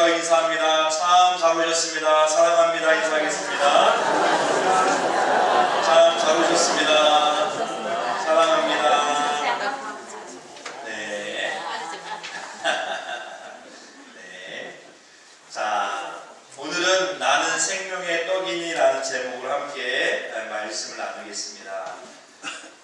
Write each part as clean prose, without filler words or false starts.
인사하고 인사합니다. 참 잘 오셨습니다. 사랑합니다. 인사하겠습니다. 참 잘 오셨습니다. 사랑합니다. 네. 네. 자, 오늘은 나는 생명의 떡이니라는 제목으로 함께 말씀을 나누겠습니다.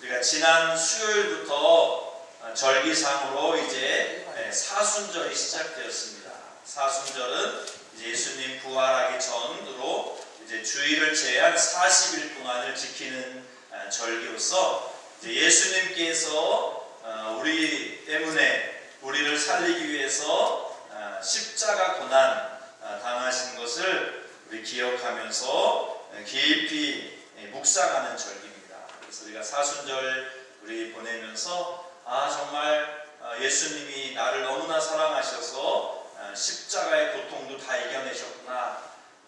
우리가 지난 수요일부터 절기상으로 이제 사순절이 시작되었습니다. 사순절은 이제 예수님 부활하기 전으로 이제 주일을 제한 40일 동안을 지키는 절기로서 이제 예수님께서 우리 때문에 우리를 살리기 위해서 십자가 고난 당하신 것을 우리 기억하면서 깊이 묵상하는 절기입니다. 그래서 우리가 사순절 우리 보내면서 정말 예수님이 나를 너무나 사랑하셔서 십자가의 고통도 다 이겨내셨구나.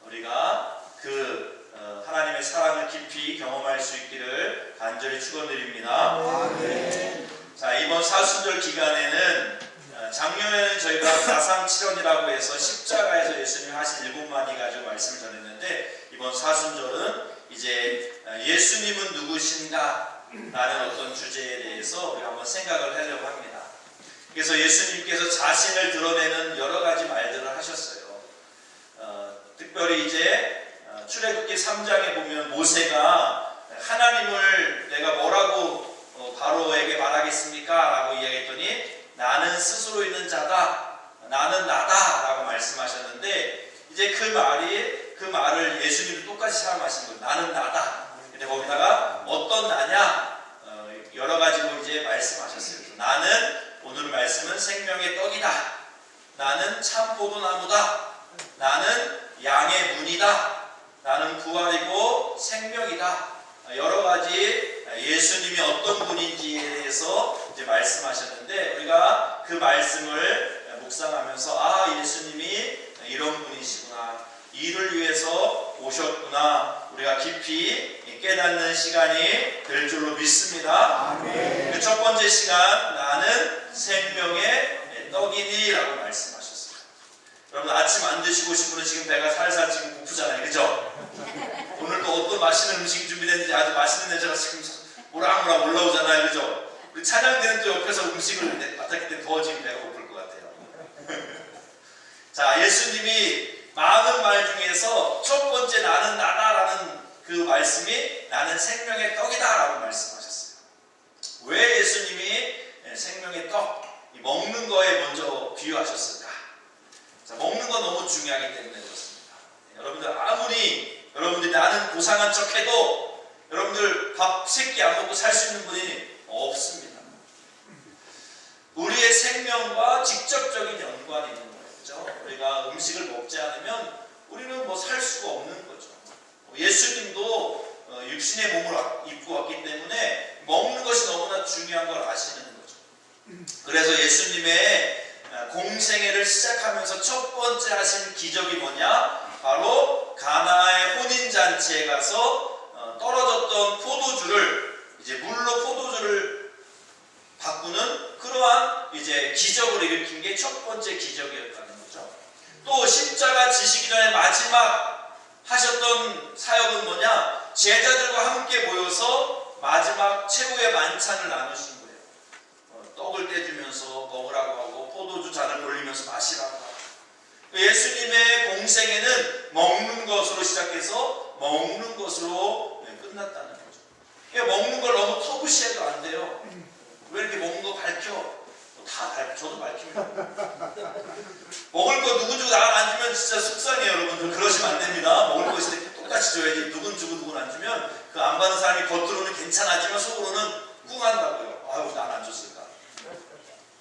우리가 그 하나님의 사랑을 깊이 경험할 수 있기를 간절히 축원드립니다. 자, 이번 사순절 기간에는 작년에는 저희가 가상칠언이라고 해서 십자가에서 예수님이 하신 7마디 가지고 말씀을 전했는데, 이번 사순절은 이제 예수님은 누구신가 라는 어떤 주제에 대해서 우리가 한번 생각을 하려고 합니다. 그래서 예수님께서 자신을 드러내는 여러 가지 말들을 하셨어요. 특별히 이제 출애굽기 3장에 보면 모세가 하나님을 내가 뭐라고 바로에게 말하겠습니까? 라고 이야기했더니 나는 스스로 있는 자다, 나는 나다 라고 말씀하셨는데, 이제 그 말을 예수님도 똑같이 사용하신 거예요. 나는 나다. 근데 거기다가 어떤 나냐? 여러 가지로 이제 말씀하셨어요. 나는, 오늘 말씀은 생명의 떡이다. 나는 참 포도나무다. 나는 양의 문이다. 나는 부활이고 생명이다. 여러 가지 예수님이 어떤 분인지에 대해서 이제 말씀하셨는데, 우리가 그 말씀을 묵상하면서 예수님이 이런 분이시구나, 이를 위해서 오셨구나, 우리가 깊이 깨닫는 시간이 될 줄로 믿습니다. 그 첫 번째 시간, 나는 생명의 떡이니 라고 말씀하셨어요. 여러분, 아침 안 드시고 오신 분은 지금 배가 살살 지금 고프잖아요. 그죠? 오늘도 어떤 맛있는 음식이 준비됐는지 아주 맛있는 냄새가 지금 모락모락 올라오잖아요. 그죠? 우리 찬양대는 또 옆에서 음식을 맡았기 때문에 더 지금 배가 고플 것 같아요. 자, 예수님이 많은 말 중에서 첫 번째 나는 나다라는 그 말씀이 나는 생명의 떡이다 라고 말씀하셨어요. 왜 예수님이 생명의 떡, 먹는 거에 먼저 비유하셨을까? 자, 먹는 건 너무 중요하기 때문에 그렇습니다. 여러분들, 아무리 여러분들이 나는 고상한 척 해도 여러분들 밥 3끼 안 먹고 살 수 있는 분이 없습니다. 우리의 생명과 직접적인 연관이 있는 거예요. 그렇죠? 우리가 음식을 먹지 않으면 우리는 뭐 살 수가 없는 거죠. 예수님도 육신의 몸을 입고 왔기 때문에 먹는 것이 너무나 중요한 걸 아시는 거죠. 그래서 예수님의 공생애를 시작하면서 첫 번째 하신 기적이 뭐냐? 바로 가나의 혼인잔치에 가서 떨어졌던 포도주를 이제 물로 포도주를 바꾸는 그러한 이제 기적을 일으킨 게 첫 번째 기적이었다는 거죠. 또 십자가 지시기 전에 마지막 하셨던 사역은 뭐냐? 제자들과 함께 모여서 마지막 최후의 만찬을 나누신 거예요. 떡을 떼주면서 먹으라고 하고 포도주 잔을 돌리면서 마시라고 하고. 예수님의 공생애는 먹는 것으로 시작해서 먹는 것으로 끝났다는 거죠. 먹는 걸 너무 터부시해도 안 돼요. 왜 이렇게 먹는 거 밝혀? 저도 밝힙니다. 먹을 거 누군 주고 나랑 안 주면 진짜 속상해요. 여러분들, 그러시면 안 됩니다. 먹을 거 있을 때 똑같이 줘야지. 누군 주고 누군 안 주면 그 안 받는 사람이 겉으로는 괜찮아지만 속으로는 꿍한다고요. 아유, 난 안 줬을까.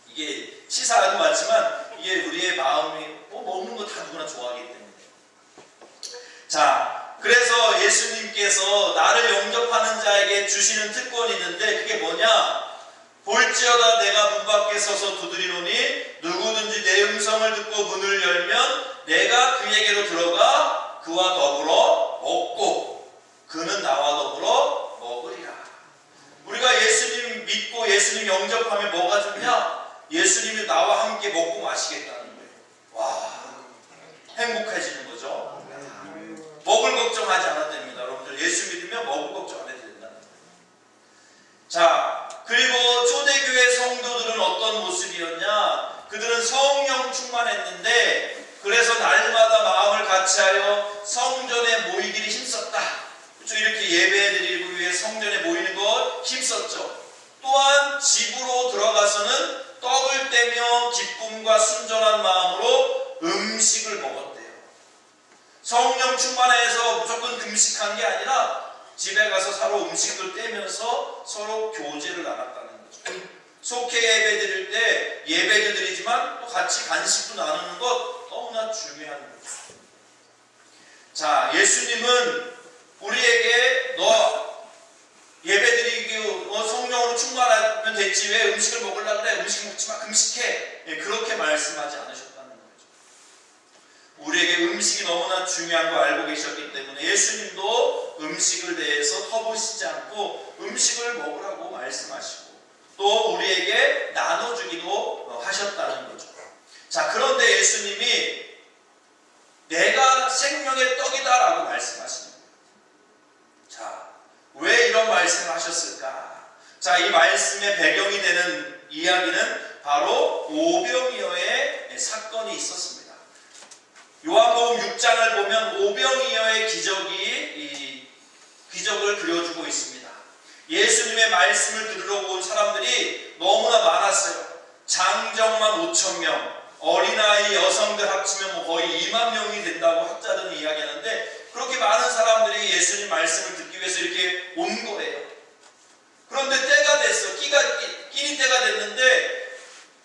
이게 시사하고 맞지만 이게 우리의 마음이 먹는 거 다 누구나 좋아하기 때문에. 자, 그래서 예수님께서 나를 영접하는 자에게 주시는 특권이 있는데, 그게 뭐냐? 볼지어다 내가 문 밖에 서서 두드리노니 누구든지 내 음성을 듣고 문을 열면 내가 그에게로 들어가 그와 더불어 먹고 그는 나와 더불어 먹으리라. 우리가 예수님 믿고 예수님 영접하면 뭐가 좋냐? 예수님이 나와 함께 먹고 마시겠다는 거예요. 와, 행복해지는 거죠. 먹을 걱정하지 않아도 됩니다. 여러분들 예수 믿으면 먹을 걱정 안 해도 된다는 거예요. 자, 그리고 초대교회 성도들은 어떤 모습이었냐? 그들은 성령 충만했는데 그래서 날마다 마음을 같이하여 성전에 모이기를 힘썼다. 그렇죠? 이렇게 예배드리고 위해 성전에 모이는 것 힘썼죠. 또한 집으로 들어가서는 떡을 떼며 기쁨과 순전한 마음으로 음식을 먹었대요. 성령 충만해서 무조건 금식한 게 아니라 집에 가서 서로 음식을 떼면서 서로 교제를 나눴다는 거죠. 속회 예배 드릴 때 예배도 드리지만 또 같이 간식도 나누는 것 너무나 중요한 거죠. 자, 예수님은 우리에게 너 예배드리기 성령으로 충만하면 됐지 왜 음식을 먹으려고 그래? 음식 먹지 마, 금식해. 그렇게 말씀하지 않으셨다는 거죠. 우리에게 음식이 너무나 중요한 거 알고 계셨기 때문에 예수님도 음식을 대해서 터부시지 않고 음식을 먹으라고 말씀하시고 또 우리에게 나눠주기도 하셨다는 거죠. 자, 그런데 예수님이 내가 생명의 떡이다 라고 말씀하시는 거예요. 자, 왜 이런 말씀을 하셨을까? 자, 이 말씀의 배경이 되는 이야기는 바로 오병이어의 사건이 있었습니다. 요한복음 6장을 보면 오병이어의 기적을 그려주고 있습니다. 예수님의 말씀을 들으러 온 사람들이 너무나 많았어요. 장정만 5,000명, 어린아이 여성들 합치면 거의 2만 명이 된다고 학자들은 이야기하는데 그렇게 많은 사람들이 예수님 말씀을 듣기 위해서 이렇게 온 거예요. 그런데 때가 됐어. 끼니 때가 됐는데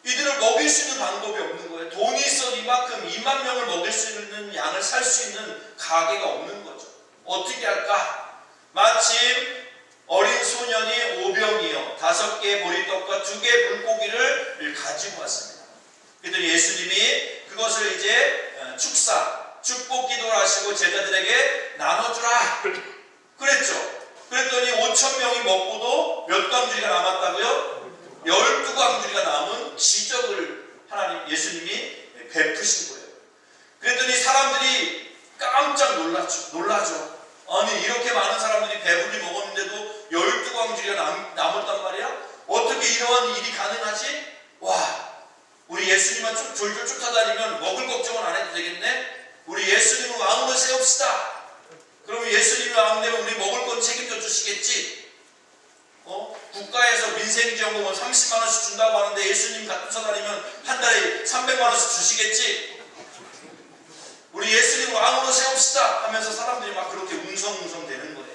이들을 먹일 수 있는 방법이 없는 거예요. 돈이 있어도 이만큼 2만 명을 먹일 수 있는 양을 살 수 있는 가게가 없는 거죠. 어떻게 할까? 마침 어린 소년이 오병이어 5개의 보리떡과 2개의 물고기를 가지고 왔습니다. 그랬더니 예수님이 그것을 이제 축복 기도를 하시고 제자들에게 나눠주라 그랬죠. 그랬더니 5,000명이 먹고도 몇 광주리가 남았다고요? 12광주리가 남은 기적을 예수님이 베푸신 거예요. 그랬더니 사람들이 깜짝 놀라죠. 아니 이렇게 많은 사람들이 배불리 먹었는데도 12광주리가 남았단 말이야? 어떻게 이러한 일이 가능하지? 와, 우리 예수님만 좀 졸졸 쫓아다니면 먹을 걱정은 안 해도 되겠네? 우리 예수님을 왕으로 세웁시다. 그러면 예수님이 왕 되면 우리 먹을 건 책임져 주시겠지? 국가에서 민생지원금을 30만 원씩 준다고 하는데 예수님 쫓아다니면 한 달에 300만 원씩 주시겠지? 우리 예수님 왕으로 세웁시다 하면서 사람들이 막 그렇게 웅성웅성 되는 거예요.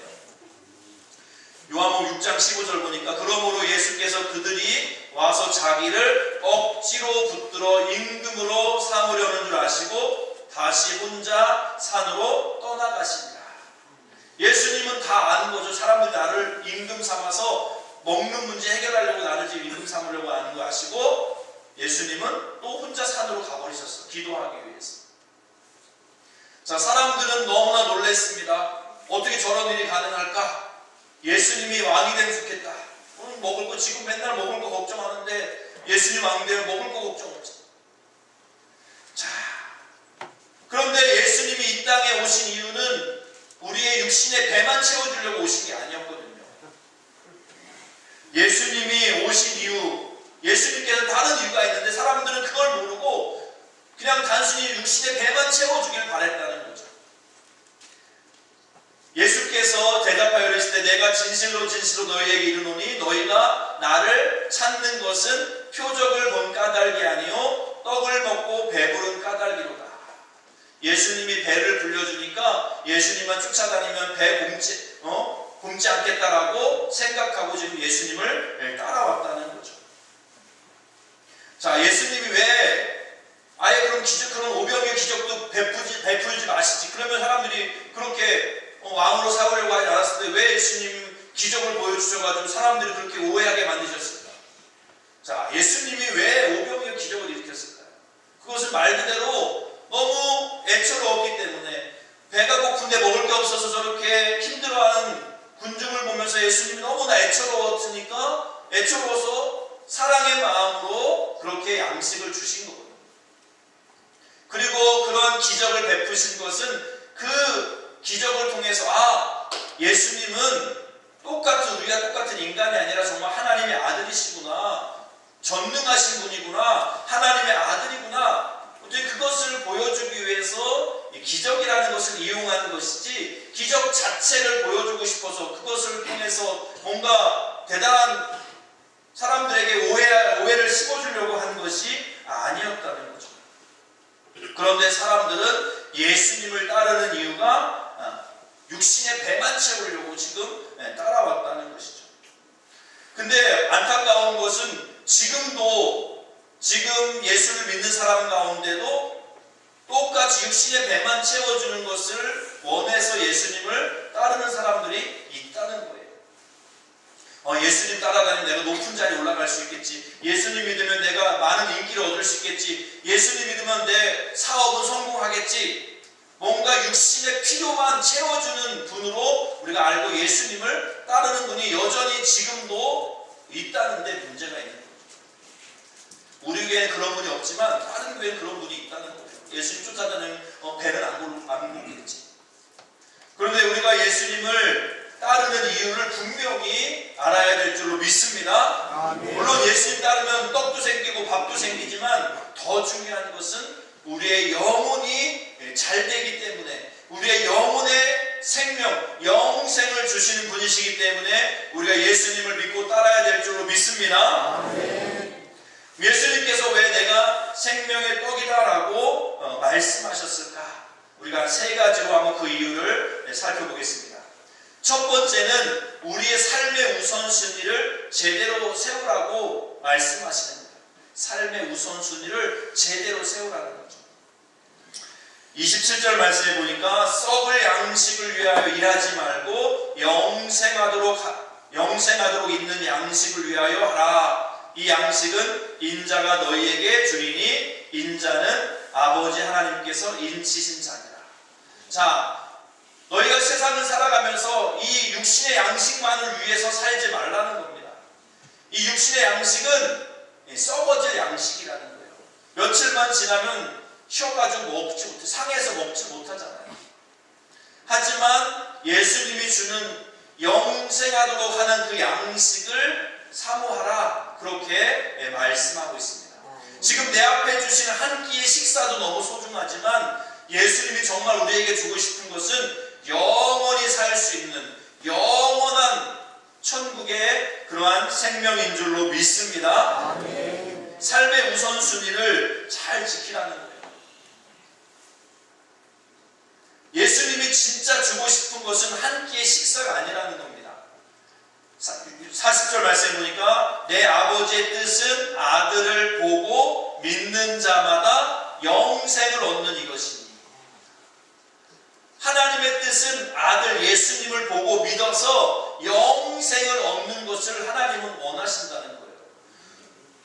요한복음 6장 15절 보니까 그러므로 예수께서 그들이 와서 자기를 억지로 붙들어 임금으로 삼으려는 줄 아시고 다시 혼자 산으로 떠나가시니라. 예수님은 다 아는 거죠. 사람들이 나를 임금 삼아서 먹는 문제 해결하려고 나를 지금 임금 삼으려고 하는 거 아시고 예수님은 또 혼자 산으로 가버리셨어. 기도하기 위해서. 자, 사람들은 너무나 놀랐습니다. 어떻게 저런 일이 가능할까? 예수님이 왕이 되면 좋겠다. 먹을 거 지금 맨날 먹을 거 걱정하는데 예수님 왕 되면 먹을 거 걱정 없어. 자, 그런데 예수님이 이 땅에 오신 이유는 우리의 육신의 배만 채워주려고 오신 게 아니었거든요. 예수님이 오신 이유, 예수님께서 다른 이유가 있는데 사람들은 그걸 모르고 그냥 단순히 육신의 배만 채워주길 바랬다는 거죠. 예수께서 대답하여 이르시되 내가 진실로 진실로 너희에게 이르노니 너희가 나를 찾는 것은 표적을 본 까닭이 아니요 떡을 먹고 배부른 까닭이로다. 예수님이 배를 불려주니까 예수님만 쫓아다니면 배 굶지 않겠다라고 생각하고 지금 예수님을 따라왔다는 거죠. 자, 예수님이 왜 아예 그런 오병이어 기적도 베풀지 마시지. 그러면 사람들이 그렇게 왕으로 삼으려고 하지 않았을 때 왜 예수님 기적을 보여주셔가지고 사람들이 그렇게 오해하게 만드셨을까? 자, 예수님이 왜 오병이어 기적을 일으켰을까요? 그것은 말 그대로 너무 애처로웠기 때문에 배가 고픈데 먹을 게 없어서 저렇게 힘들어하는 군중을 보면서 예수님이 너무나 애처로워서 사랑의 마음으로 그렇게 양식을 주신 거거든요. 그리고 그런 그러한 기적을 베푸신 것은 그 기적을 통해서 예수님은 우리가 똑같은 인간이 아니라 정말 하나님의 아들이시구나, 전능하신 분이구나, 하나님의 아들이구나, 그것을 보여주기 위해서 기적이라는 것을 이용하는 것이지, 기적 자체를 보여주고 싶어서 그것을 통해서 뭔가 대단한 사람들에게 오해를 심어주려고 하는 것이 아니었다는 거죠. 그런데 사람들은 예수님을 따르는 이유가 육신의 배만 채우려고 지금 따라왔다는 것이죠. 근데 안타까운 것은 지금 예수를 믿는 사람 가운데도 똑같이 육신의 배만 채워주는 것을 원해서 예수님을 따르는 사람들이 있다는 거예요. 예수님 따라다니면 내가 높은 자리에 올라갈 수 있겠지. 예수님 믿으면 내가 많은 인기를 얻을 수 있겠지. 예수님 믿으면 내 사업은 성공하겠지. 뭔가 육신의 필요만 채워주는 분으로 우리가 알고 예수님을 따르는 분이 여전히 지금도 있다는데 문제가 있는 거죠. 우리 교회는 그런 분이 없지만 다른 교회는 그런 분이 있다는 거예요. 예수님 쫓아다니면 배는 안 고르겠지. 그런데 우리가 예수님을 따르는 이유를 분명히 알아야 될 줄로 믿습니다. 아멘. 물론 예수님 따르면 떡도 생기고 밥도 생기지만 더 중요한 것은 우리의 영혼이 잘 되기 때문에, 우리의 영혼의 생명, 영생을 주시는 분이시기 때문에 우리가 예수님을 믿고 따라야 될 줄로 믿습니다. 아멘. 예수님께서 왜 내가 생명의 떡이다라고 말씀하셨을까? 우리가 세 가지로 한번 그 이유를 살펴보겠습니다. 첫 번째는 우리의 삶의 우선순위를 제대로 세우라고 말씀하시는 거예요. 삶의 우선순위를 제대로 세우라는 거죠. 27절 말씀해 보니까 썩을 양식을 위하여 일하지 말고 영생하도록 있는 양식을 위하여 하라. 이 양식은 인자가 너희에게 주리니 인자는 아버지 하나님께서 인치신 자니라. 자, 너희가 세상을 살아가면서 이 육신의 양식만을 위해서 살지 말라는 겁니다. 이 육신의 양식은 썩어질 양식이라는 거예요. 며칠만 지나면 쉬어가지고 먹지 못해, 상해서 먹지 못하잖아요. 하지만 예수님이 주는 영생하도록 하는 그 양식을 사모하라, 그렇게 말씀하고 있습니다. 지금 내 앞에 주시는 한 끼의 식사도 너무 소중하지만 예수님이 정말 우리에게 주고 싶은 것은 영원히 살 수 있는 영원한 천국의 그러한 생명인 줄로 믿습니다. 아멘. 삶의 우선순위를 잘 지키라는 거예요. 예수님이 진짜 주고 싶은 것은 한 끼의 식사가 아니라는 겁니다. 40절 말씀해 보니까 내 아버지의 뜻은 아들을 보고 믿는 자마다 영생을 얻는 이것이니, 하나님의 뜻은 아들 예수님을 보고 믿어서 영생을 얻는 것을 하나님은 원하신다는 거예요.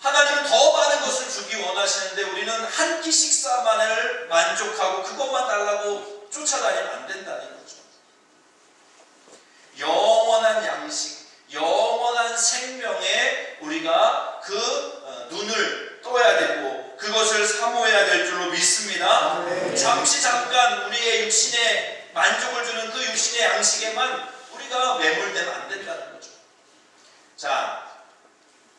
하나님은 더 많은 것을 주기 원하시는데 우리는 한 끼 식사만을 만족하고 그것만 달라고 쫓아다니면 안 된다는 거죠. 영원한 양식, 영원한 생명에 우리가 그 눈을 떠야 되고 그것을 사모해야 될 줄로 믿습니다. 잠깐 우리의 육신에 만족을 주는 그 육신의 양식에만 우리가 매몰되면 안 된다는 거죠. 자,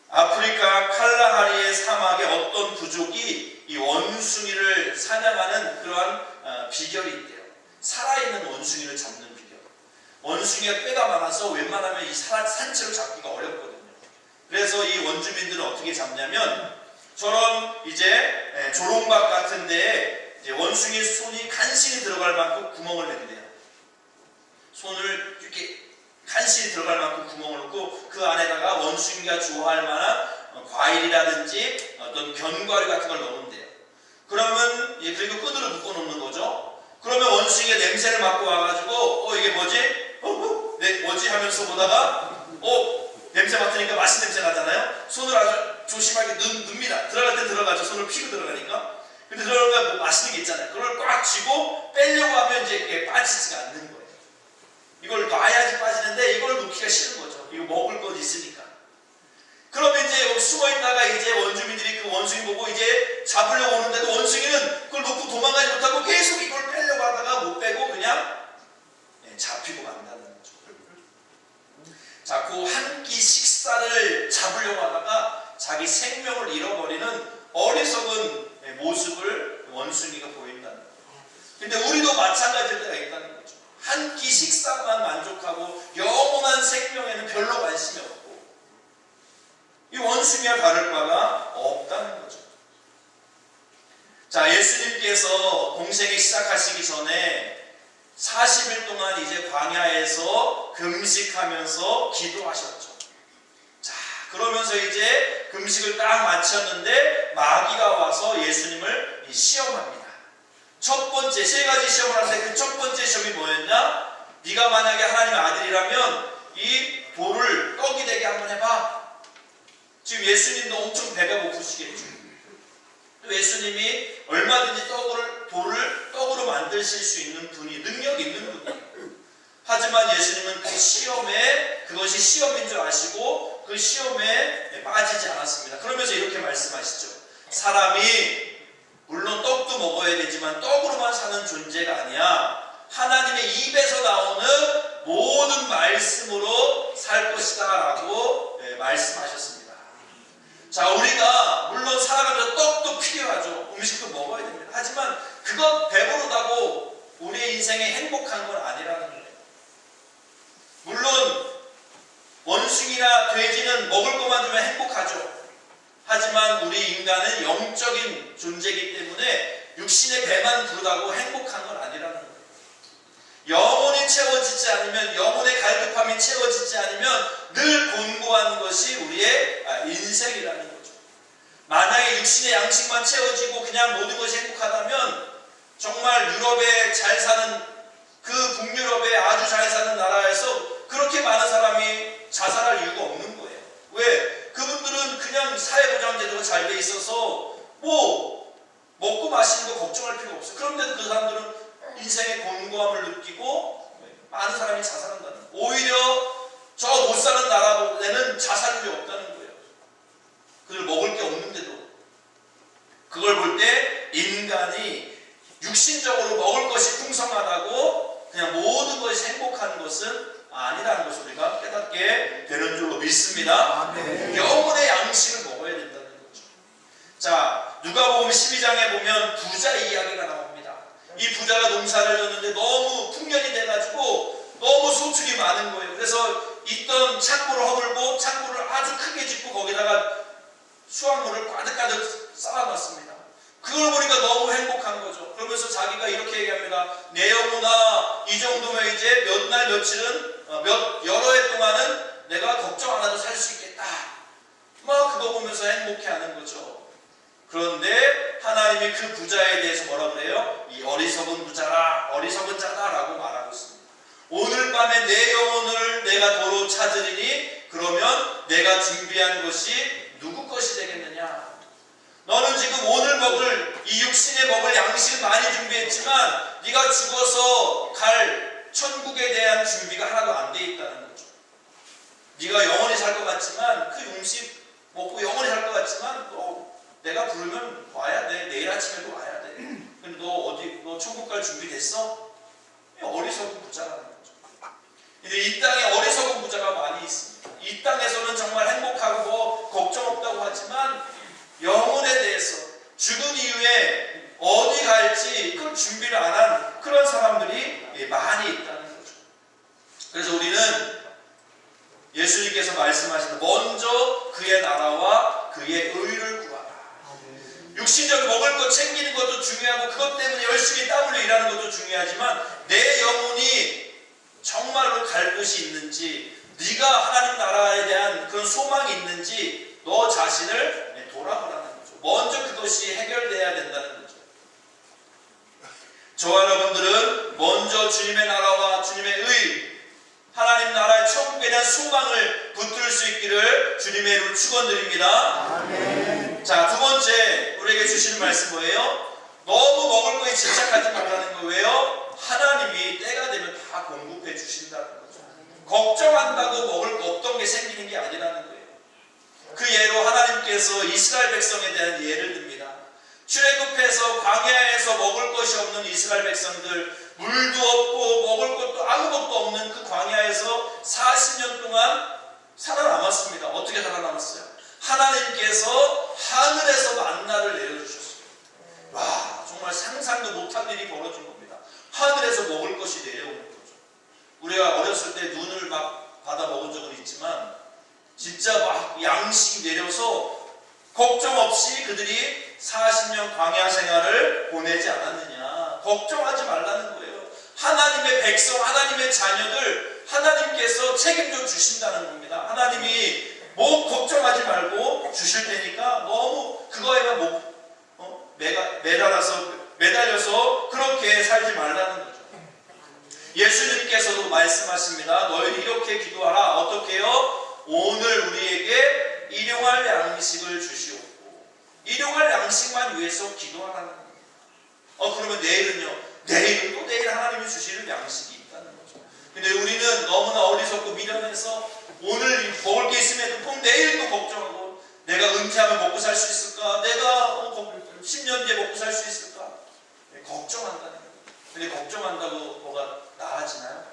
아프리카 칼라하리의 사막의 어떤 부족이 이 원숭이를 사냥하는 그러한 비결이 있대요. 살아있는 원숭이를 잡는 비결. 원숭이가 꾀가 많아서 웬만하면 이 산채로 잡기가 어렵거든요. 그래서 이 원주민들은 어떻게 잡냐면 저런 이제 조롱박 같은 데에 이제 원숭이 손이 간신히 들어갈 만큼 구멍을 낸대요. 손을 이렇게 간신히 들어갈 만큼 구멍을 넣고 그 안에다가 원숭이가 좋아할 만한 과일이라든지 어떤 견과류 같은 걸 넣는데요. 그러면 그리고 끈으로 묶어 놓는 거죠. 그러면 원숭이가 냄새를 맡고 와가지고 이게 뭐지? 뭐지? 하면서 보다가 냄새 맡으니까 맛있는 냄새 나잖아요. 손을 아주 조심하게 넣습니다. 들어갈 때 들어가죠. 손을 피고 들어가니까. 근데 들어가면 뭐 맛있는 게 있잖아요. 그걸 꽉 쥐고 빼려고 하면 이제 이게 빠지지가 않는 거예요. 이걸 놔야지 빠지는데 이걸 놓기가 싫은 거죠. 이거 먹을 것 있으니까. 그러면 이제 숨어 있다가 이제 원주민들이 그 원숭이 보고 이제 잡으려고 오는데도 원숭이는 그걸 놓고 도망가지 못하고 계속 원숭이가 보인다는 거예요. 근데 우리도 마찬가지일 때가 있다는 거죠. 한 끼 식사만 만족하고 영원한 생명에는 별로 관심이 없고 이 원숭이와 다를 바가 없다는 거죠. 자, 예수님께서 공생이 시작하시기 전에 40일 동안 이제 광야에서 금식하면서 기도하셨죠. 자, 그러면서 이제 금식을 딱 마쳤는데 마귀가 와서 예수님을 시험합니다. 첫 번째, 세 가지 시험을 하는데 그 첫 번째 시험이 뭐였냐? 네가 만약에 하나님의 아들이라면 이 돌을 떡이 되게 한번 해봐. 지금 예수님도 엄청 배가 고프시겠죠. 또 예수님이 얼마든지 돌을 떡으로 만드실 수 있는 분이, 능력 있는 분이에요. 하지만 예수님은 그 시험에, 그것이 시험인 줄 아시고 그 시험에 빠지지 않았습니다. 그러면서 이렇게 말씀하시죠. 사람이 물론 떡도 먹어야 되지만 떡으로만 사는 존재가 아니야. 하나님의 입에서 나오는 모든 말씀으로 살 것이다 라고 말씀하셨습니다. 자, 우리가 물론 살아가면서 떡도 필요하죠. 음식도 먹어야 됩니다. 하지만 그것 배부르다고 우리의 인생에 행복한 건 아니라는 거예요. 물론 원숭이나 돼지는 먹을 것만 주면 행복하죠. 하지만 우리 인간은 영적인 존재이기 때문에 육신의 배만 부르다고 행복한 건 아니라는 거예요. 영혼이 채워지지 않으면, 영혼의 갈급함이 채워지지 않으면 늘 곤고한 것이 우리의 인생이라는 거죠. 만약에 육신의 양식만 채워지고 그냥 모든 것이 행복하다면 정말 유럽에 잘 사는, 그 북유럽에 아주 잘 사는 나라에서 그렇게 많은 사람이 자살할 이유가 없는 거예요. 왜? 그분들은 그냥 사회보장제도가 잘 돼 있어서 뭐 먹고 마시는 거 걱정할 필요가 없어요. 그런데도 그 사람들은 인생의 곤고함을 느끼고 많은 사람이 자살한다는 거예요. 오히려 저 못 사는 나라에는 자살률이 없다는 거예요. 그들 먹을 게 없는데도. 그걸 볼 때 인간이 육신적으로 먹을 것이 풍성하다고 그냥 모든 것이 행복한 것은 아니라는 것을 우리가 깨닫게 되는 줄로 믿습니다. 영혼의 양식을 먹어야 된다는 거죠. 자, 누가복음 12장에 보면 부자 이야기가 나옵니다. 이 부자가 농사를 졌는데 너무 풍년이 돼가지고 너무 소출이 많은 거예요. 그래서 있던 창고를 허물고 창고를 아주 크게 짓고 거기다가 수확물을 가득가득 쌓아놨습니다. 그걸 보니까 너무 행복한 거죠. 그러면서 자기가 이렇게 얘기합니다. 내 영혼아, 이 정도면 이제 몇 날 며칠은 여러 해 동안은 내가 걱정 안 해도 살 수 있겠다. 막 그거 보면서 행복해하는 거죠. 그런데 하나님이 그 부자에 대해서 뭐라 그래요? 이 어리석은 부자라, 어리석은 자다라고 말하고 있습니다. 오늘 밤에 내 영혼을 내가 도로 찾으리니 그러면 내가 준비한 것이 누구 것이 되겠느냐? 너는 지금 오늘 먹을, 이 육신에 먹을 양식을 많이 준비했지만 네가 죽어서 갈 천국에 대한 준비가 하나도 안 돼 있다는 거죠. 네가 영원히 살 것 같지만, 그 음식 먹고 영원히 살 것 같지만 너 내가 부르면 와야 돼. 내일 아침에도 와야 돼. 근데 너 천국 갈 준비 됐어? 어리석은 부자라는 거죠. 근데 이 땅에 어리석은 부자가 많이 있습니다. 이 땅에서는 정말 행복하고 뭐 걱정 없다고 하지만 영혼에 대해서 죽은 이후에 어디 갈지 그걸 준비를 안 한 그런 사람들이 많이 있다는 거죠. 그래서 우리는 예수님께서 말씀하시는 먼저 그의 나라와 그의 의를 구하라. 육신적으로 먹을 것 챙기는 것도 중요하고 그것 때문에 열심히 땀 흘려 일하는 것도 중요하지만 내 영혼이 정말로 갈 곳이 있는지, 네가 하나님 나라에 대한 그런 소망이 있는지 너 자신을 돌아보라는 거죠. 먼저 그것이 해결돼야 된다는 거죠. 저와 여러분들은 먼저 주님의 나라와 주님의 의, 하나님 나라의 천국에 대한 소망을 붙들 수 있기를 주님의 이름으로 축원드립니다. 아멘. 자, 두 번째 우리에게 주시는 말씀 뭐예요? 너무 먹을 거에 집착하지 말라는 거예요. 하나님이 때가 되면 다 공급해 주신다는 거죠. 걱정한다고 먹을 거 없던 게 생기는 게 아니라는 거예요. 그 예로 하나님께서 이스라엘 백성에 대한 예를 듭니다. 출애굽해서 광야에서 먹을 것이 없는 이스라엘 백성들, 물도 없고 먹을 것도 아무것도 없는 그 광야에서 40년 동안 살아남았습니다. 어떻게 살아남았어요? 하나님께서 하늘에서 만나를 내려주셨어요. 와, 정말 상상도 못한 일이 벌어진 겁니다. 하늘에서 먹을 것이 내려오는 거죠. 우리가 어렸을 때 눈을 막 받아 먹은 적은 있지만 진짜 막 양식이 내려서 걱정 없이 그들이 40년 광야 생활을 보내지 않았느냐. 걱정하지 말라는 거예요. 하나님의 백성, 하나님의 자녀들 하나님께서 책임져 주신다는 겁니다. 하나님이 뭐 걱정하지 말고 주실 테니까 너무 그거에만 매달려서 그렇게 살지 말라는 거죠. 예수님께서도 말씀하십니다. 너희는 이렇게 기도하라. 어떻게 해요? 오늘 우리에게 일용할 양식을 주시옵고. 일용할 양식만 위해서 기도하라는 겁니다. 그러면 내일은요? 내일은 또 내일 하나님이 주시는 양식이 있다는 거죠. 근데 우리는 너무나 어리석고 미련해서 오늘 먹을 게 있음에도 꼭 내일도 걱정하고, 내가 은퇴하면 먹고 살 수 있을까? 내가 10년 뒤에 먹고 살 수 있을까? 걱정한다는 거예요. 근데 걱정한다고 뭐가 나아지나요?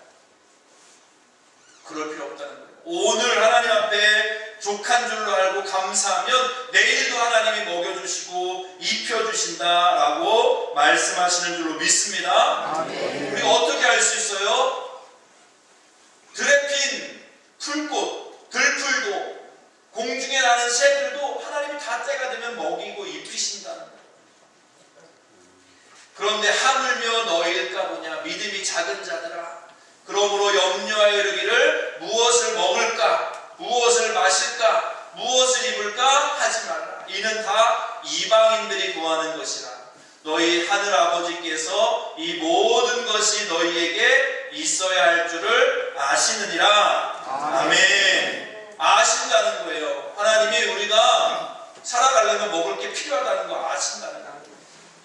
그럴 필요 없다는 거예요. 오늘 하나님 앞에 족한 줄로 알고 감사하면 내일도 하나님이 먹여주시고 입혀주신다라고 말씀하시는 줄로 믿습니다. 아멘. 우리가 어떻게 알 수 있어요? 들에 핀 풀꽃, 들풀도, 공중에 나는 새들도 하나님이 다 때가 되면 먹이고 입히신다는 거예요. 그런데 하물며 너희일까 보냐, 믿음이 작은 자들아. 그러므로 염려하여 이르기를 무엇을 먹을까, 무엇을 마실까, 무엇을 입을까 하지 말라. 이는 다 이방인들이 구하는 것이라. 너희 하늘 아버지께서 이 모든 것이 너희에게 있어야 할 줄을 아시느니라. 아멘. 아신다는 거예요. 하나님이 우리가 살아가려면 먹을 게 필요하다는 거 아신다는 거예요.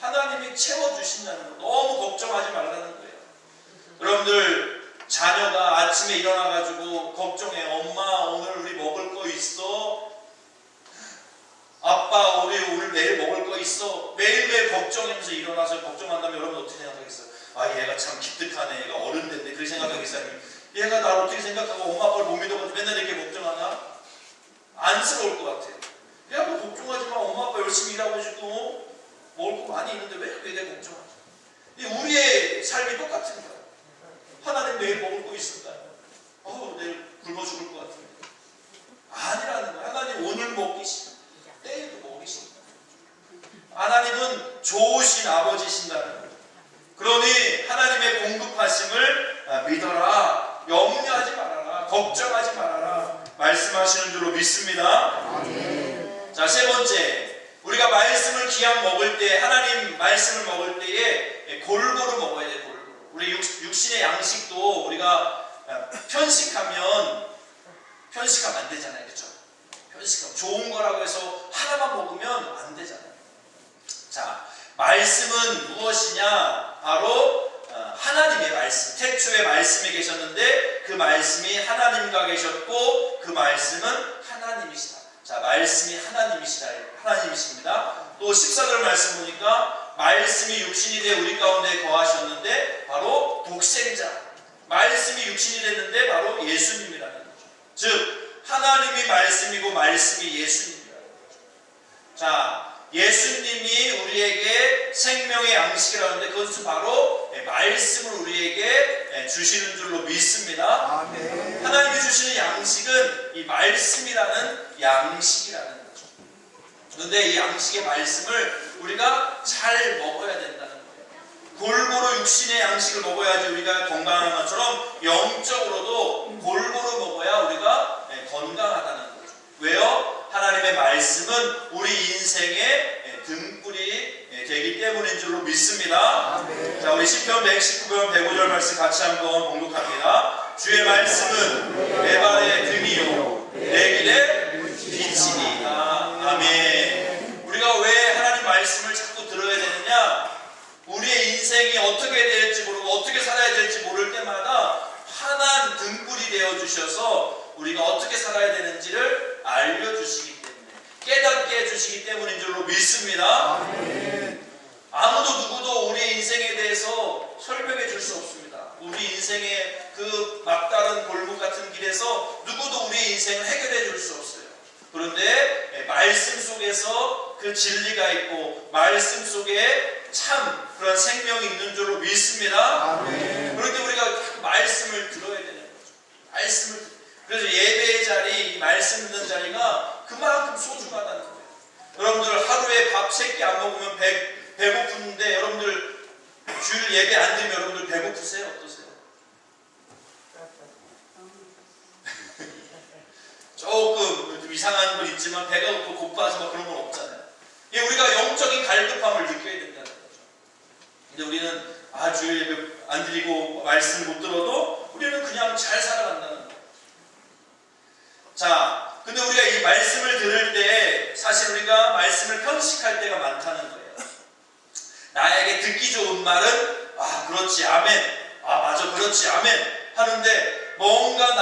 하나님이 채워주신다는 거. 너무 걱정하지 말라는 거예요. 여러분들 자녀가 아침에 일어나가지고 걱정해. 엄마 오늘 우리 먹을 거 있어? 아빠 우리 오늘 내일 먹을 거 있어? 매일매일 걱정하면서 일어나서 걱정한다면 여러분 어떻게 생각하겠어요? 아 얘가 참 기특하네. 얘가 어른 됐네. 그렇게 생각하겠어요? 얘가 나를 어떻게 생각하고 엄마 아빠를 못 믿어가지고 맨날 이렇게 걱정하나? 안쓰러울 것 같아요. 야 너 걱정하지 마. 엄마 아빠 열심히 일하고 있고 먹을 거 많이 있는데 왜 내가 걱정하지? 우리의 삶이 똑같은 거예요. 하나님 내일 먹을 거 있을까요? 내일 굶어 죽을 것 같은데. 아니라는 거예요. 하나님 오늘 먹이시다. 내일도 먹이신다. 하나님은 좋으신 아버지신다는 거예요. 그러니 하나님의 공급하심을 믿어라. 염려하지 말아라. 걱정하지 말아라. 말씀하시는 줄로 믿습니다. 자, 세 번째. 우리가 말씀을 기약 먹을 때, 하나님 말씀을 먹을 때에 골고루 먹어야 돼요. 골고루. 우리 육신의 양식도 우리가 편식하면 안 되잖아요. 그렇죠? 편식하면 좋은 거라고 해서 하나만 먹으면 안 되잖아요. 자, 말씀은 무엇이냐? 바로 하나님의 말씀. 태초에 말씀이 계셨는데 그 말씀이 하나님과 계셨고 그 말씀은 하나님이시다. 자, 말씀이 하나님이십니다. 또 14절 말씀 보니까 말씀이 육신이 되어 우리 가운데 거하셨는데 바로 독생자. 말씀이 육신이 됐는데 바로 예수님이라는 거죠. 즉 하나님이 말씀이고 말씀이 예수님이라는 거죠. 자, 예수님이 우리에게 생명의 양식이라는데 그것은 바로 말씀을 우리에게 주시는 줄로 믿습니다. 아멘. 하나님이 주시는 양식은 이 말씀이라는 양식이라는 거죠. 그런데 이 양식의 말씀을 우리가 잘 먹어야 된다는 거예요. 골고루 육신의 양식을 먹어야지 우리가 건강한 것처럼 영적으로도 골고루 먹어야 우리가 건강하다는 거죠. 왜요? 하나님의 말씀은 우리 인생의 등불이 되기 때문인 줄로 믿습니다. 아멘. 자, 우리 시편 119편 105절 말씀 같이 한번 봉독합니다. 주의 말씀은 내 발의 등이요 내 길의 빛이니이다. 아멘. 우리가 왜 하나님 말씀을 자꾸 들어야 되느냐? 우리의 인생이 어떻게 될지 모르고 어떻게 살아야 될지 모를 때마다 환한 등불이 되어주셔서 우리가 어떻게 살아야 되는지를 알려주시기 때문에, 깨닫게 해주시기 때문인 줄로 믿습니다. 아멘. 아무도 누구도 우리의 인생에 대해서 설명해 줄 수 없습니다. 우리 인생의 그 막다른 골목 같은 길에서 누구도 우리의 인생을 해결해 줄 수 없어요. 그런데 말씀 속에서 그 진리가 있고 말씀 속에 참 그런 생명이 있는 줄로 믿습니다. 아멘. 그런데 우리가 말씀을 들어야 되는 거죠. 그래서 예배의 자리, 말씀 듣는 자리가 그만큼 소중하다는 거예요. 여러분들 하루에 밥 3끼 안 먹으면 배고픈데 여러분들 주일 예배 안 드리면 여러분들 배고프세요? 어떠세요? 조금 좀 이상한 건 있지만 배가 고파서 뭐 그런 건 없잖아요. 우리가 영적인 갈급함을 느껴야 된다는 거죠. 근데 우리는 주일 예배 안 드리고 말씀을 못 들어도 우리는 그냥 잘 살아간다는 거예요. 자, 근데 우리가 이 말씀을 들을 때 사실 우리가 말씀을 편식할 때가 많다는 거예요. 나에게 듣기 좋은 말은 그렇지 아멘, 맞아 그렇지 아멘 하는데 뭔가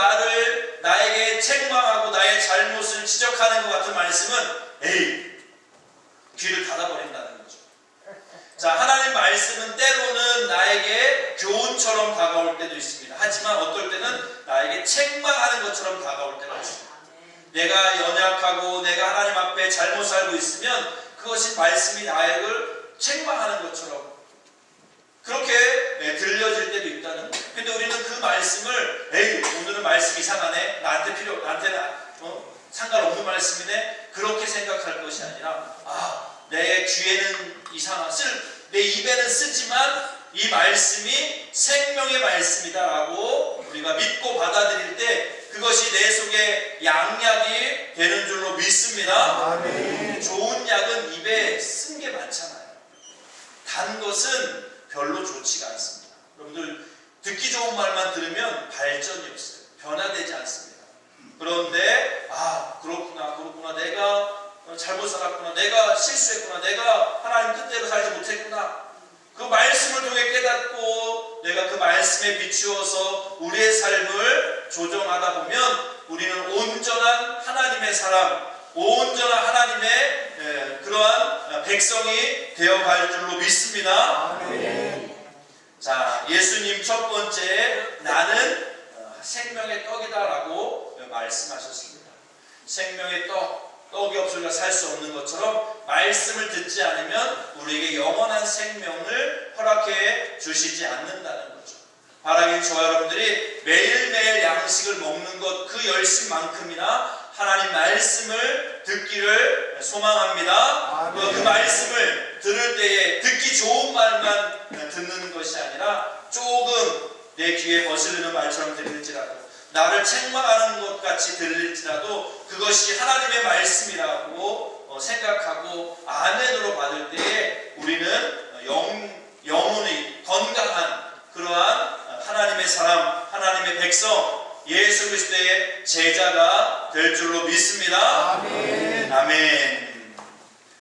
나에게 책망하고 나의 잘못을 지적하는 것 같은 말씀은 에이, 귀를 닫아버린다는 거죠. 자, 하나님 말씀은 때로는 나에게 교훈처럼 다가올 때도 있습니다. 하지만 어떨 때는 나에게 책망하는 것처럼 다가올 때가 있습니다. 내가 연약하고 내가 하나님 앞에 잘못 살고 있으면 그것이 말씀이 나를 책망하는 것처럼 그렇게 들려질 때도 있다는 거예요. 근데 우리는 그 말씀을 에이, 오늘은 말씀 이상하네, 나한테는 상관없는 말씀이네, 그렇게 생각할 것이 아니라 내 귀에는 내 입에는 쓰지만 이 말씀이 생명의 말씀이다라고 우리가 믿고 받아들일 때 그것이 내 속에 양약이 되는 줄로 믿습니다. 아멘. 좋은 약은 입에 쓴 게 많잖아요. 단 것은 별로 좋지가 않습니다. 여러분들 듣기 좋은 말만 들으면 발전이 없어요. 변화되지 않습니다. 그런데 그렇구나 내가 잘못 살았구나, 내가 실수했구나, 내가 하나님 뜻대로 살지 못했구나, 그 말씀을 통해 깨닫고 내가 그 말씀에 비추어서 우리의 삶을 조정하다 보면 우리는 온전한 하나님의 사람, 온전한 하나님의 그러한 백성이 되어갈 줄로 믿습니다. 아멘. 자, 예수님 첫 번째 나는 생명의 떡이다라고 말씀하셨습니다. 생명의 떡이 없으니까 살 수 없는 것처럼 말씀을 듣지 않으면 우리에게 영원한 생명을 허락해 주시지 않는다는 거죠. 바라긴 저와 여러분들이 매일매일 양식을 먹는 것 그 열심만큼이나 하나님 말씀을 듣기를 소망합니다. 그 말씀을 들을 때에 듣기 좋은 말만 듣는 것이 아니라 조금 내 귀에 거스르는 말처럼 들릴지라도, 나를 책망하는 것 같이 들릴지라도 그것이 하나님의 말씀이라고 생각하고 아멘으로 받을 때에 우리는 영혼이 건강한 그러한 하나님의 사람, 하나님의 백성, 예수 그리스도의 제자가 될 줄로 믿습니다. 아멘. 아멘.